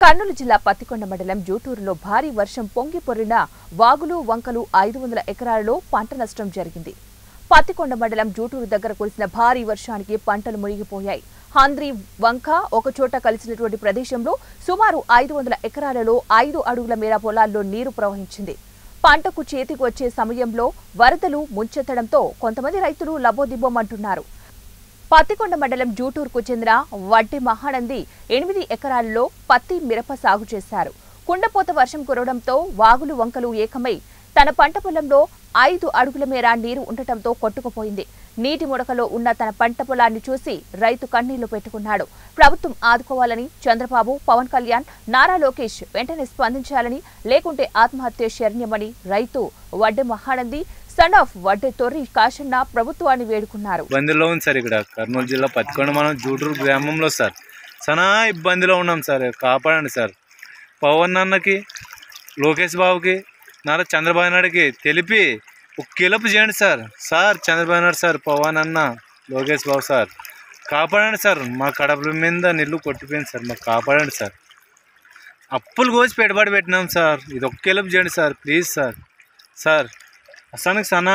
కర్నూలు జిల్లా పత్తికొండ మండలం జూటూరులో భారీ వర్షం పొంగి పొర్లిన వాగులు వంకలు 500 ఎకరాలలో పంట నష్టం జరిగింది. పత్తికొండ మండలం జూటూరు దగ్గర కురిసిన భారీ వర్షానికి పంటలు మునిగిపోయాయి. హంద్రి వంక ఒకచోట కలిసినటువంటి ప్రదేశంలో సుమారు 500 ఎకరాలలో 5 అడుగుల మేర పొలాల్లో నీరు ప్రవహించింది. పంటకు చేతికి వచ్చే సమయంలో వరదలు ముంచెత్తడంతో కొంతమంది రైతులు లబోదిబ్బోమంటున్నారు. పత్తికొండ మండలం జూటూరుకు చెందిన వడ్డె మహానంది 8 ఎకరాల్లో పత్తి మిరప సాగు చేశారు. కుండపోత వర్షం కురవడంతో వాగులు వంకలు ఏకమై తన పంట పొలంలో 5 అడుగుల మేర నీరు ఉండటంతో కొట్టుకుపోయింది. నీటి ముడకలో ఉన్న తన పంట పొలాన్ని చూసి రైతు కన్నీళ్లు పెట్టుకున్నాడు. ప్రభుత్వం ఆదుకోవాలని చంద్రబాబు, పవన్ కళ్యాణ్, నారా లోకేష్ వెంటనే స్పందించాలని, లేకుంటే ఆత్మహత్య శరణ్యమని రైతు వడ్డె మహానంది సన్ ఆఫ్ వడ్డె తొర్రి కాశన్న ప్రభుత్వాన్ని వేడుకున్నారు. ఇబ్బందిలో ఉంది సార్. ఇక్కడ కర్నూలు జిల్లా పత్తికొండ మనం జూటూరు గ్రామంలో సార్ చాలా ఇబ్బందిలో ఉన్నాం సార్. కాపాడండి సార్. పవన్ అన్నకి, లోకేష్ బాబుకి, నారా చంద్రబాబు నాయుడుకి తెలిపి ఒక కిలపు చేయండి sir. Sir Chandrababu Naidu sir, Pawan అన్న, లోకేష్ బాబు సార్, కాపాడండి సార్. మా కడపల మీద నీళ్ళు కొట్టిపోయింది సార్. మాకు కాపాడండి సార్. అప్పులు కోసి పెట్టుబడి పెట్టినాం సార్. ఇది ఒక కిలపు చేయండి సార్ ప్లీజ్ సార్. సార్ అసలు సనా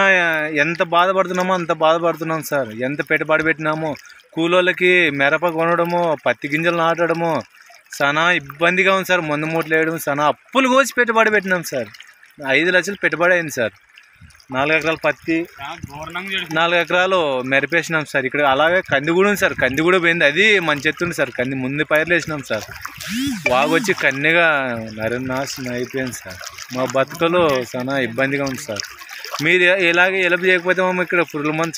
ఎంత బాధపడుతున్నామో అంత బాధపడుతున్నాం సార్. ఎంత పెట్టుబడి పెట్టినామో, కూలోళ్ళకి మిరప కొనడము, పత్తి గింజలు నాటడము చాలా ఇబ్బందిగా ఉంది సార్. మందు మూటలు వేయడం చాలా అప్పులు కోసి పెట్టుబడి పెట్టినాం సార్. 5 లక్షలు పెట్టుబడి అయింది సార్. 4 ఎకరాలు పత్తి, 4 ఎకరాలు మెరపేసినాం సార్. ఇక్కడ అలాగే కంది కూడా ఉంది సార్. కంది కూడా పోయింది. అది మంచి ఎత్తుంది సార్. కంది ముందు పైర్లు వేసినాం సార్. వాగొచ్చి కన్నెగా నాశనం అయిపోయింది సార్. మా బతుకలు చాలా ఇబ్బందిగా ఉంది సార్. మీరు ఇలాగే హెల్ప్ చేయకపోతే మేము ఇక్కడ పురుగుల మందు